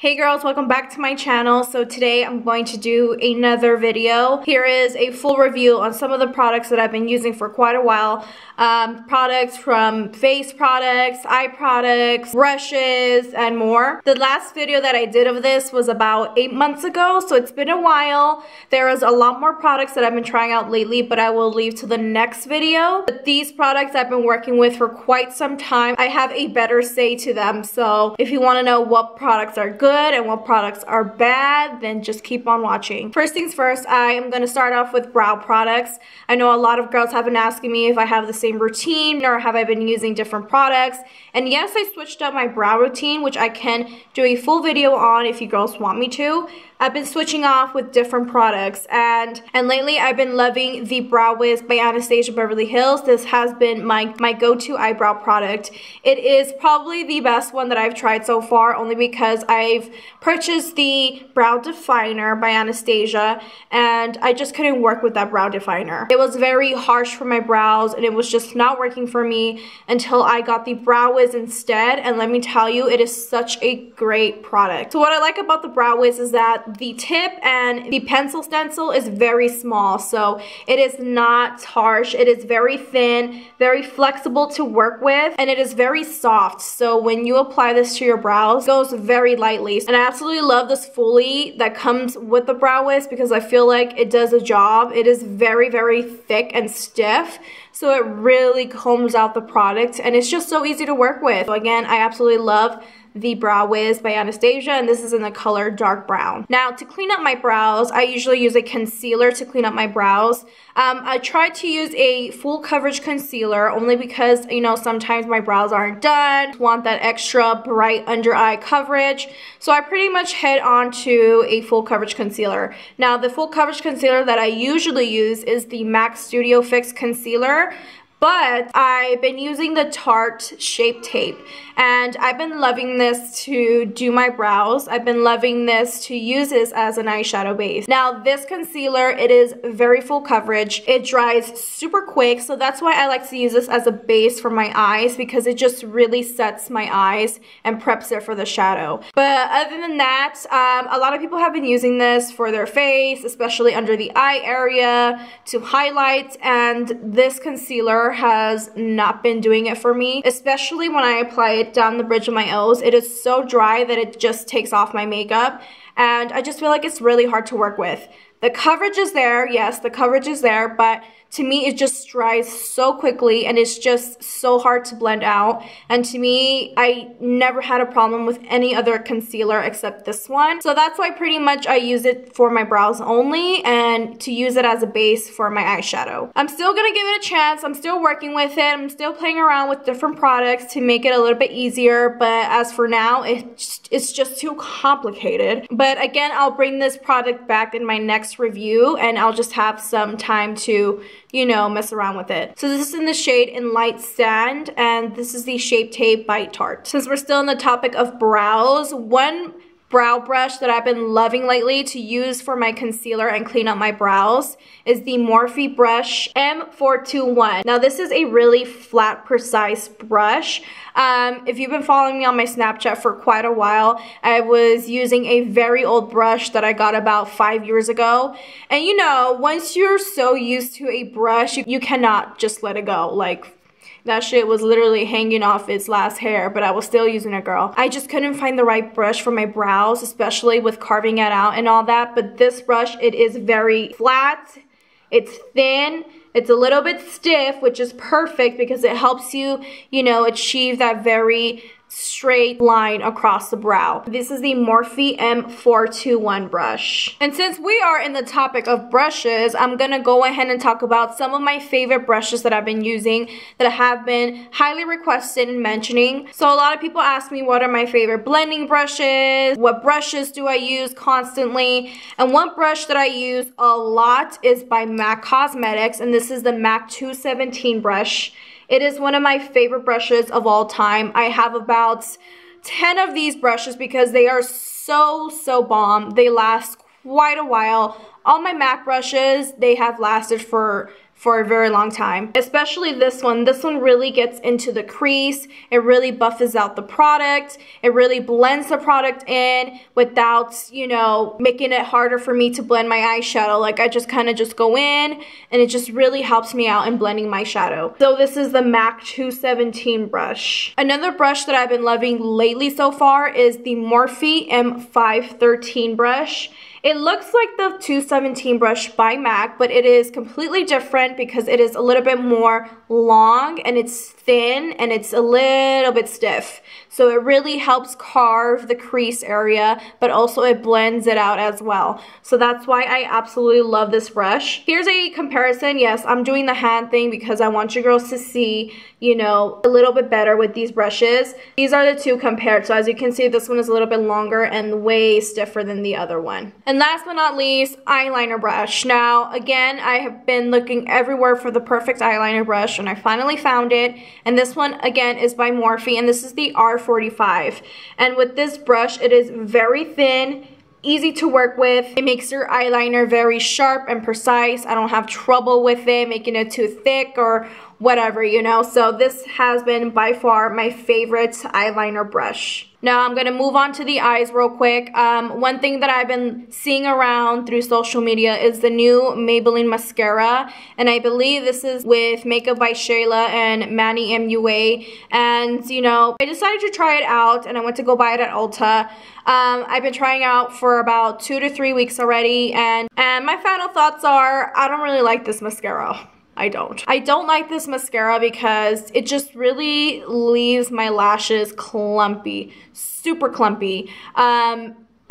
Hey girls, welcome back to my channel. So today I'm going to do another video. Here is a full review on some of the products that I've been using for quite a while. Products from face products, eye products, brushes, and more. The last video that I did of this was about 8 months ago, so it's been a while. There is a lot more products that I've been trying out lately, but I will leave to the next video. But these products I've been working with for quite some time. I have a better say to them, so if you want to know what products are good and what products are bad, then just keep on watching. First things first, I am going to start off with brow products. I know a lot of girls have been asking me if I have the same routine or have I been using different products. And yes, I switched up my brow routine, which I can do a full video on if you girls want me to. I've been switching off with different products, and lately I've been loving the Brow Wiz by Anastasia Beverly Hills. This has been my go-to eyebrow product. It is probably the best one that I've tried so far, only because I've purchased the brow definer by Anastasia and I just couldn't work with that brow definer. It was very harsh for my brows and it was just not working for me until I got the Brow Wiz instead, and let me tell you, it is such a great product. So what I like about the Brow Wiz is that the tip and the pencil stencil is very small, so it is not harsh. It is very thin, very flexible to work with, and it is very soft. So when you apply this to your brows, it goes very lightly. And I absolutely love this Foley that comes with the Brow Wiz because I feel like it does a job. It is very, very thick and stiff, so it really combs out the product and it's just so easy to work with. So again, I absolutely love the Brow Wiz by Anastasia, and this is in the color dark brown. Now, to clean up my brows, I usually use a concealer to clean up my brows. I try to use a full coverage concealer only because, you know, sometimes my brows aren't done, want that extra bright under eye coverage. So I pretty much head on to a full coverage concealer. Now, the full coverage concealer that I usually use is the MAC Studio Fix concealer. But I've been using the Tartes Shape Tape, and I've been loving this to do my brows. I've been loving this to use this as an eyeshadow base. Now, this concealer, it is very full coverage. It dries super quick, so that's why I like to use this as a base for my eyes, because it just really sets my eyes and preps it for the shadow. But other than that, a lot of people have been using this for their face, especially under the eye area, to highlight, and this concealer has not been doing it for me, especially when I apply it down the bridge of my nose. It is so dry that it just takes off my makeup, and I just feel like it's really hard to work with. The coverage is there, yes, the coverage is there, but to me it just dries so quickly and it's just so hard to blend out. And to me, I never had a problem with any other concealer except this one. So that's why pretty much I use it for my brows only and to use it as a base for my eyeshadow. I'm still gonna give it a chance. I'm still working with it. I'm still playing around with different products to make it a little bit easier, but as for now, it's just too complicated. But again, I'll bring this product back in my next review and I'll just have some time to, you know, mess around with it. So this is in the shade in Light Sand, and this is the Shape Tape by Tarte. Since we're still on the topic of brows, one brow brush that I've been loving lately to use for my concealer and clean up my brows is the Morphe brush M421. Now, this is a really flat, precise brush. If you've been following me on my Snapchat for quite a while, I was using a very old brush that I got about 5 years ago. And you know, once you're so used to a brush, you cannot just let it go. Like, that shit was literally hanging off its last hair, but I was still using it, girl. I just couldn't find the right brush for my brows, especially with carving it out and all that. But this brush, it is very flat, it's thin, it's a little bit stiff, which is perfect because it helps you, you know, achieve that very straight line across the brow. This is the Morphe M421 brush. And since we are in the topic of brushes, I'm gonna go ahead and talk about some of my favorite brushes that I've been using that have been highly requested and mentioning. So a lot of people ask me what are my favorite blending brushes, what brushes do I use constantly, and one brush that I use a lot is by MAC Cosmetics, and this is the MAC 217 brush. It is one of my favorite brushes of all time. I have about 10 of these brushes because they are so bomb. They last quite a while. All my MAC brushes, they have lasted for for a very long time. Especially this one. This one really gets into the crease. It really buffs out the product. It really blends the product in without, you know, making it harder for me to blend my eyeshadow. Like, I just kind of just go in and it just really helps me out in blending my shadow. So this is the MAC 217 brush. Another brush that I've been loving lately so far is the Morphe M421 brush. It looks like the 217 brush by MAC, but it is completely different because it is a little bit more long and it's thin and it's a little bit stiff. So it really helps carve the crease area, but also it blends it out as well. So that's why I absolutely love this brush. Here's a comparison. Yes, I'm doing the hand thing because I want you girls to see, you know, a little bit better with these brushes. These are the two compared. So as you can see, this one is a little bit longer and way stiffer than the other one. And last but not least, eyeliner brush. Now, again, I have been looking everywhere for the perfect eyeliner brush and I finally found it. And this one, again, is by Morphe and this is the R45. And with this brush, it is very thin, easy to work with. It makes your eyeliner very sharp and precise. I don't have trouble with it, making it too thick or whatever, you know. So this has been by far my favorite eyeliner brush. Now I'm gonna move on to the eyes real quick. One thing that I've been seeing around through social media is the new Maybelline mascara, and I believe this is with Makeup by Shayla and Manny MUA. And you know, I decided to try it out, and I went to go buy it at Ulta. I've been trying out for about 2 to 3 weeks already, and my final thoughts are I don't really like this mascara. I don't like this mascara because it just really leaves my lashes clumpy, super clumpy.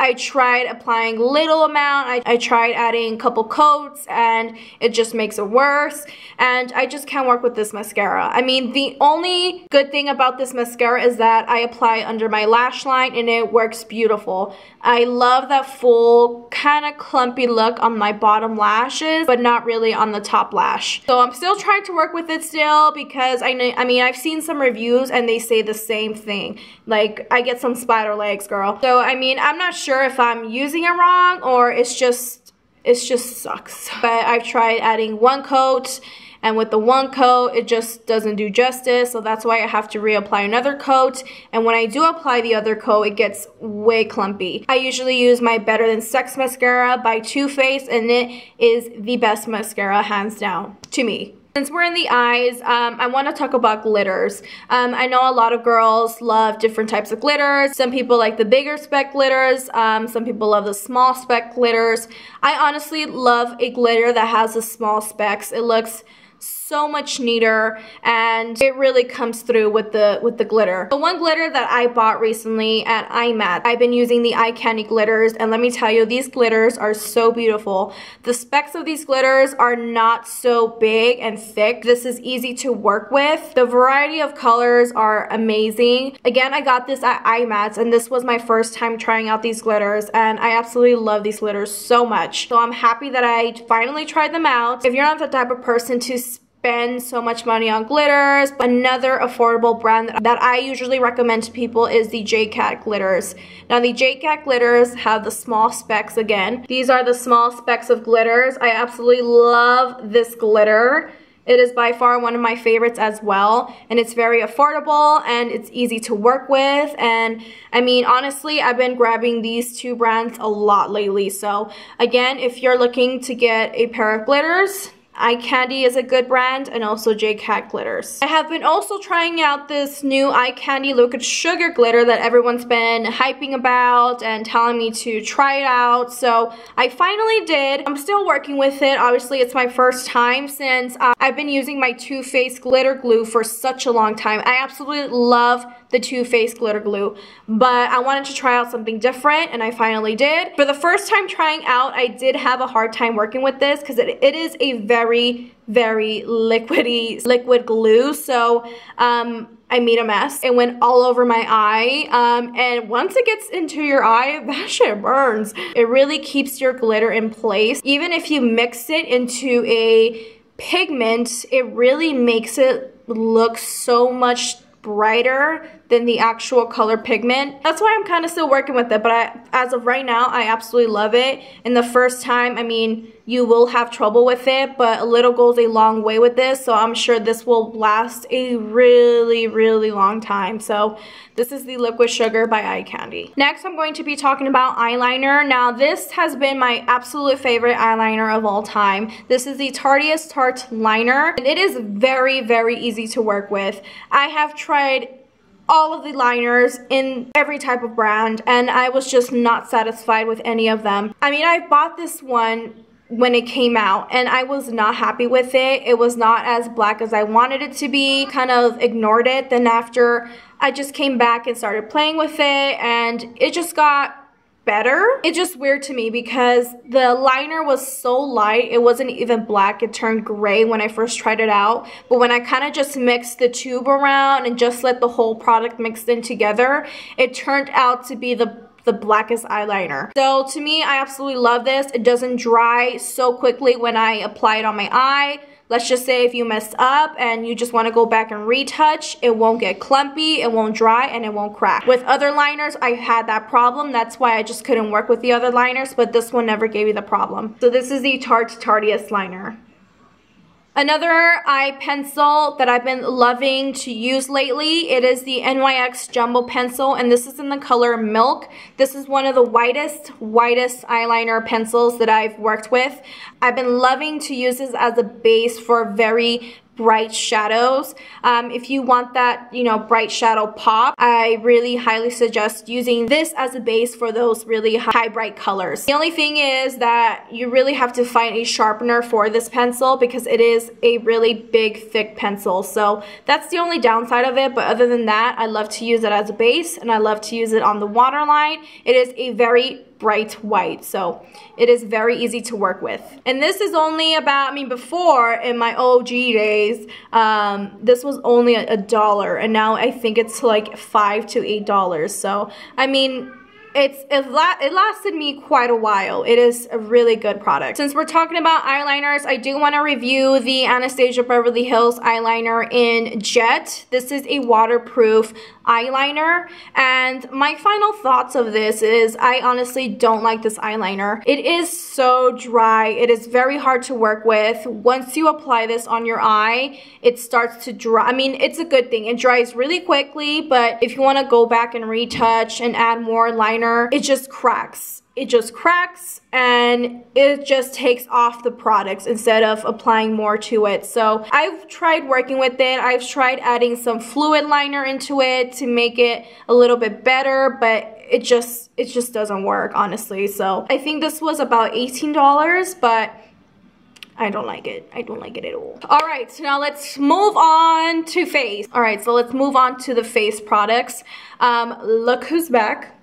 I tried applying little amount, I tried adding a couple coats, and it just makes it worse, and I just can't work with this mascara. I mean, the only good thing about this mascara is that I apply under my lash line and it works beautiful. I love that full kind of clumpy look on my bottom lashes, but not really on the top lash. So I'm still trying to work with it still because I mean, I've seen some reviews and they say the same thing. Like, I get some spider legs, girl. So I mean, I'm not sure if I'm using it wrong or it just sucks. But I've tried adding one coat, and with the one coat it just doesn't do justice, so that's why I have to reapply another coat, and when I do apply the other coat it gets way clumpy. I usually use my Better Than Sex mascara by Too Faced, and it is the best mascara hands down to me. Since we're in the eyes, I want to talk about glitters. I know a lot of girls love different types of glitters. Some people like the bigger speck glitters. Some people love the small speck glitters. I honestly love a glitter that has the small specks. It looks so much neater and it really comes through with the glitter. The one glitter that I bought recently at IMAT, I've been using the eye candy glitters, and let me tell you, these glitters are so beautiful. The specks of these glitters are not so big and thick. This is easy to work with. The variety of colors are amazing. Again, I got this at IMAT and this was my first time trying out these glitters, and I absolutely love these glitters so much. So I'm happy that I finally tried them out. If you're not the type of person to spend so much money on glitters, another affordable brand that I usually recommend to people is the JCat glitters. Now the JCat glitters have the small specks again. These are the small specks of glitters. I absolutely love this glitter. It is by far one of my favorites as well, and it's very affordable and it's easy to work with. And I mean, honestly, I've been grabbing these two brands a lot lately. So again, if you're looking to get a pair of glitters, Eye Candy is a good brand, and also JCat glitters. I have been also trying out this new Eye Candy Liquid Sugar glitter that everyone's been hyping about and telling me to try it out. So I finally did. I'm still working with it. Obviously, it's my first time since I've been using my Too Faced glitter glue for such a long time. I absolutely love the Too Faced glitter glue, but I wanted to try out something different, and I finally did. For the first time trying out, I did have a hard time working with this because it is a very liquid glue. So I made a mess. It went all over my eye, and once it gets into your eye, that shit burns. It really keeps your glitter in place. Even if you mix it into a pigment, it really makes it look so much brighter than the actual color pigment. That's why I'm kind of still working with it, but as of right now, I absolutely love it. And the first time, I mean, you will have trouble with it, but a little goes a long way with this, so I'm sure this will last a really, really long time. So this is the Liquid Sugar by Eye Candy. Next, I'm going to be talking about eyeliner. Now, this has been my absolute favorite eyeliner of all time. This is the Tartes liner, and it is very, very easy to work with. I have tried all of the liners in every type of brand, and I was just not satisfied with any of them. I mean, I bought this one when it came out and I was not happy with it. It was not as black as I wanted it to be, kind of ignored it. Then after, I just came back and started playing with it and it just got better. It's just weird to me because the liner was so light, it wasn't even black, it turned gray when I first tried it out. But when I kind of just mixed the tube around and just let the whole product mix in together, it turned out to be the blackest eyeliner. So to me, I absolutely love this. It doesn't dry so quickly when I apply it on my eye. Let's just say if you messed up and you just want to go back and retouch, it won't get clumpy, it won't dry, and it won't crack. With other liners, I had that problem. That's why I just couldn't work with the other liners, but this one never gave me the problem. So this is the Tartes liner. Another eye pencil that I've been loving to use lately, it is the NYX Jumbo Pencil, and this is in the color Milk. This is one of the whitest eyeliner pencils that I've worked with. I've been loving to use this as a base for very bright shadows. If you want that, you know, bright shadow pop, I really highly suggest using this as a base for those really high bright colors. The only thing is that you really have to find a sharpener for this pencil because it is a really big, thick pencil. So that's the only downside of it, but other than that, I love to use it as a base and I love to use it on the waterline. It is a very bright white, so it is very easy to work with. And this is only about, I mean, before in my OG days, this was only $1, and now I think it's like $5 to $8. So I mean, it lasted me quite a while. It is a really good product. Since we're talking about eyeliners, I do want to review the Anastasia Beverly Hills eyeliner in Jet. This is a waterproof eyeliner, and my final thoughts of this is I honestly don't like this eyeliner. It is so dry. It is very hard to work with. Once you apply this on your eye, it starts to dry. I mean, it's a good thing. It dries really quickly, but if you want to go back and retouch and add more liner, it just cracks. It just cracks and it just takes off the products instead of applying more to it. So I've tried working with it. I've tried adding some fluid liner into it to make it a little bit better, but it just doesn't work, honestly. So I think this was about $18, but I don't like it. I don't like it at all. Alright, so now let's move on to face. Alright, so let's move on to the face products. Look who's back.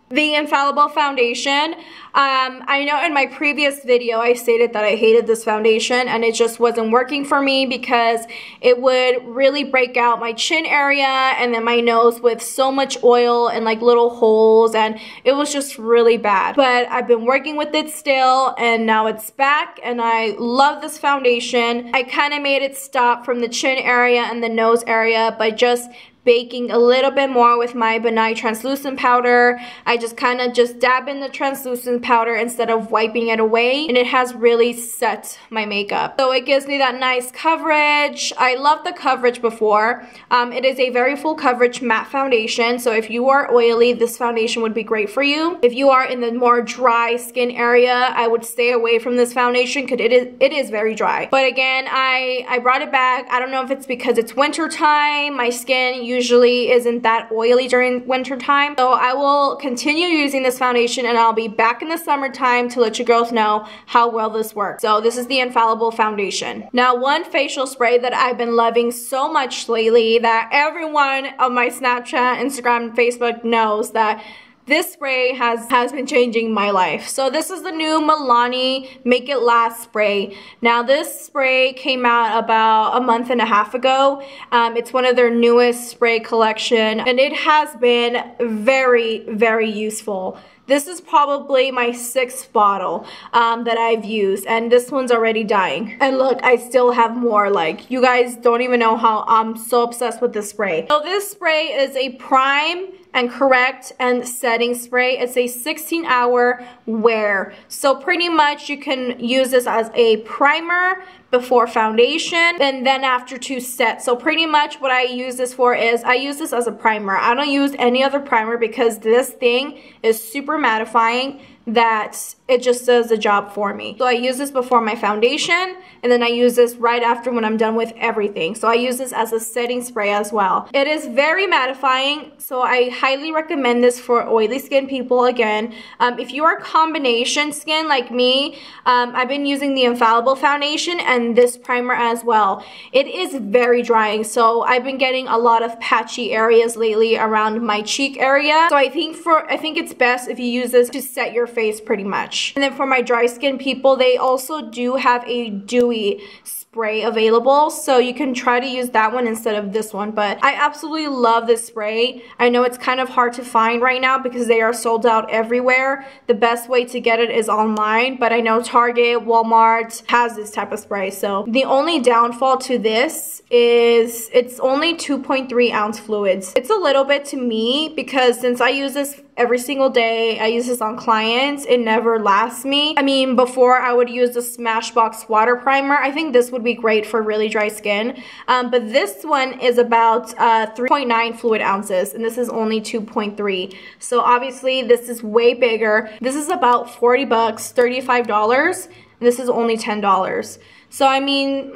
The Infallible foundation. I know in my previous video I stated that I hated this foundation and it just wasn't working for me because it would really break out my chin area and then my nose with so much oil and like little holes, and it was just really bad. But I've been working with it still and now it's back and I love this foundation. I kind of made it stop from the chin area and the nose area by just baking a little bit more with my benign translucent powder. I just kind of just dab in the translucent powder instead of wiping it away, and it has really set my makeup. So it gives me that nice coverage. I love the coverage before. It is a very full coverage matte foundation, so if you are oily, this foundation would be great for you. If you are in the more dry skin area, I would stay away from this foundation because it is very dry. But again, I brought it back. I don't know if it's because it's winter time. My skin usually isn't that oily during winter time, so I will continue using this foundation and I'll be back in the summertime to let you girls know how well this works. So this is the Infallible foundation. Now, one facial spray that I've been loving so much lately that everyone on my Snapchat, Instagram, Facebook knows that this spray has been changing my life. So this is the new Milani Make It Last spray. Now this spray came out about a month and a half ago. It's one of their newest spray collection and it has been very, very useful. This is probably my 6th bottle that I've used, and this one's already dying. And look, I still have more. Like, you guys don't even know how I'm so obsessed with this spray. So this spray is a prime and correct and setting spray. It's a 16-hour wear. So pretty much you can use this as a primer before foundation, and then after to set. So pretty much what I use this for is I use this as a primer. I don't use any other primer because this thing is super mattifying that it just does the job for me. So I use this before my foundation, and then I use this right after when I'm done with everything. So I use this as a setting spray as well. It is very mattifying, so I highly recommend this for oily skin people. Again, if you are combination skin like me, I've been using the Infallible foundation and this primer as well. It is very drying, so I've been getting a lot of patchy areas lately around my cheek area. So I think it's best if you use this to set your face pretty much. And then for my dry skin people, they also do have a dewy spray available, so you can try to use that one instead of this one. But I absolutely love this spray. I know it's kind of hard to find right now because they are sold out everywhere. The best way to get it is online, but I know Target, Walmart has this type of spray. So the only downfall to this is it's only 2.3 ounce fluids. It's a little bit to me because since I use this every single day, I use this on clients, it never lasts me. I mean, before I would use the Smashbox water primer. I think this would be great for really dry skin, but this one is about 3.9 fluid ounces, and this is only 2.3. So obviously this is way bigger. This is about 40 bucks, $35, and this is only $10. So I mean,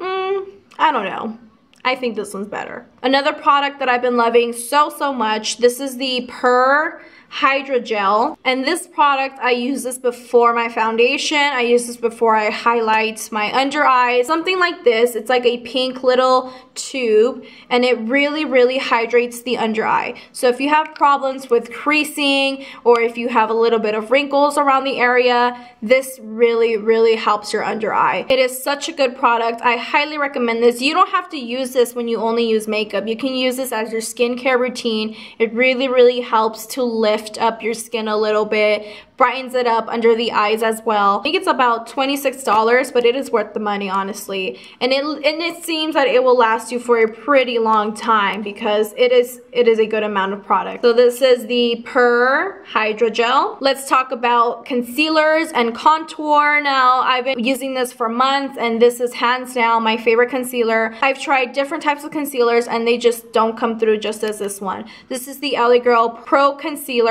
I don't know. I think this one's better. Another product that I've been loving so much, this is the Purr Hydrogel, and this product, I use this before my foundation. I use this before I highlight my under eyes, something like this. It's like a pink little tube, and it really hydrates the under eye. So if you have problems with creasing, or if you have a little bit of wrinkles around the area, this really helps your under eye. It is such a good product. I highly recommend this. You don't have to use this when you only use makeup. You can use this as your skincare routine. It really helps to lift up your skin a little bit, brightens it up under the eyes as well. I think it's about $26, but it is worth the money, honestly. And it seems that it will last you for a pretty long time because it is a good amount of product. So this is the Purr Hydrogel. Let's talk about concealers and contour. Now, I've been using this for months, and this is hands down my favorite concealer. I've tried different types of concealers, and they just don't come through just as this one. This is the LA Girl Pro Concealer.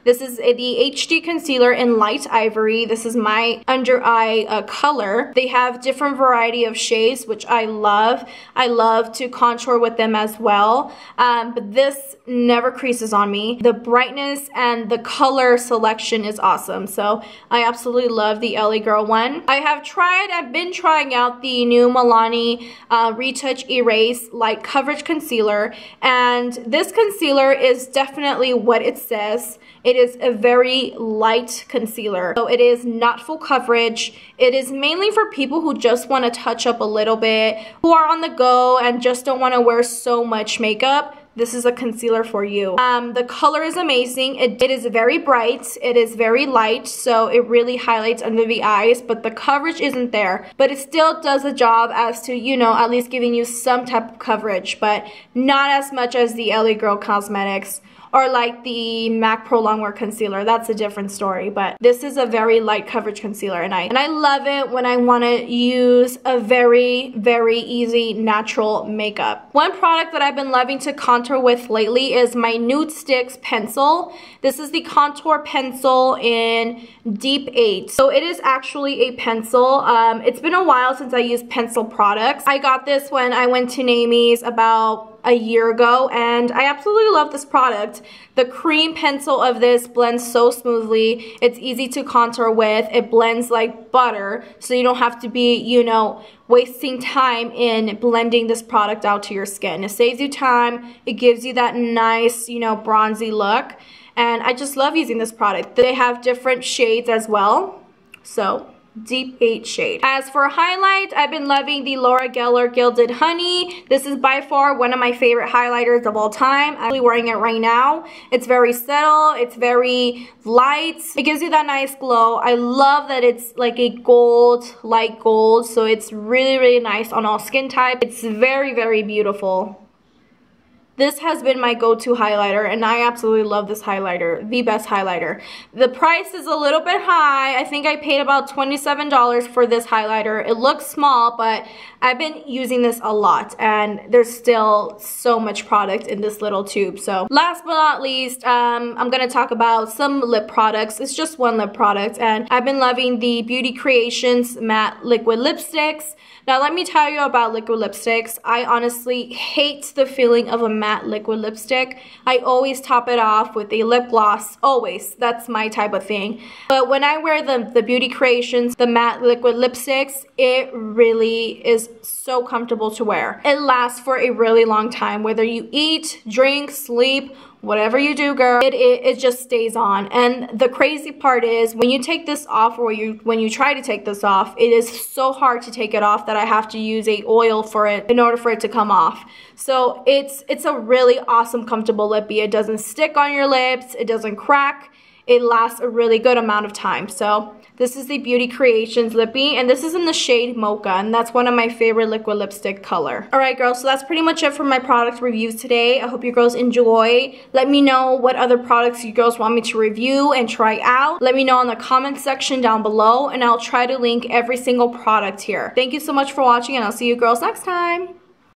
This is the HD concealer in light ivory. This is my under eye color. They have different variety of shades, which I love. I love to contour with them as well, but this never creases on me. The brightness and the color selection is awesome, so I absolutely love the LA Girl one. I've been trying out the new Milani Retouch Erase Light Coverage Concealer, and this concealer is definitely what it says. It is a very light concealer, so it is not full coverage. It is mainly for people who just want to touch up a little bit, who are on the go and just don't want to wear so much makeup. This is a concealer for you. The color is amazing. It is very bright. It is very light, so it really highlights under the eyes, but the coverage isn't there. But it still does the job as to, you know, at least giving you some type of coverage, but not as much as the LA Girl Cosmetics or like the MAC Pro Longwear Concealer. That's a different story, but this is a very light coverage concealer, and I love it when I want to use a very easy natural makeup. One product that I've been loving to contour with lately is my Nude Sticks pencil. This is the contour pencil in Deep 8. So it is actually a pencil. It's been a while since I used pencil products. I got this when I went to Namie's about a year ago, and I absolutely love this product. The cream pencil of this blends so smoothly. It's easy to contour with. It blends like butter, so you don't have to be, you know, wasting time in blending this product out to your skin. It saves you time. It gives you that nice, you know, bronzy look, and I just love using this product. They have different shades as well, so deep 8 shade. As for highlight, I've been loving the Laura Geller Gilded Honey. This is by far one of my favorite highlighters of all time. I'm actually wearing it right now. It's very subtle, it's very light. It gives you that nice glow. I love that it's like a gold, light gold, so it's really, really nice on all skin type. It's very, very beautiful. This has been my go-to highlighter, and I absolutely love this highlighter, the best highlighter. The price is a little bit high. I think I paid about $27 for this highlighter. It looks small, but I've been using this a lot, and there's still so much product in this little tube. So last but not least, I'm gonna talk about some lip products. It's just one lip product, and I've been loving the Beauty Creations matte liquid lipsticks. Now let me tell you about liquid lipsticks. I honestly hate the feeling of a matte liquid lipstick. I always top it off with a lip gloss, always. That's my type of thing. But when I wear the Beauty Creations, the matte liquid lipsticks, it really is so comfortable to wear. It lasts for a really long time, whether you eat, drink, sleep, whatever you do, girl, it just stays on. And the crazy part is when you take this off, or when you try to take this off, it is so hard to take it off that I have to use a oil for it in order for it to come off. So it's a really awesome, comfortable lippy. It doesn't stick on your lips, it doesn't crack. It lasts a really good amount of time. So this is the Beauty Creations lippy, and this is in the shade Mocha, and that's one of my favorite liquid lipstick color. Alright girls, so that's pretty much it for my product reviews today. I hope you girls enjoy. Let me know what other products you girls want me to review and try out. Let me know in the comment section down below, and I'll try to link every single product here. Thank you so much for watching, and I'll see you girls next time.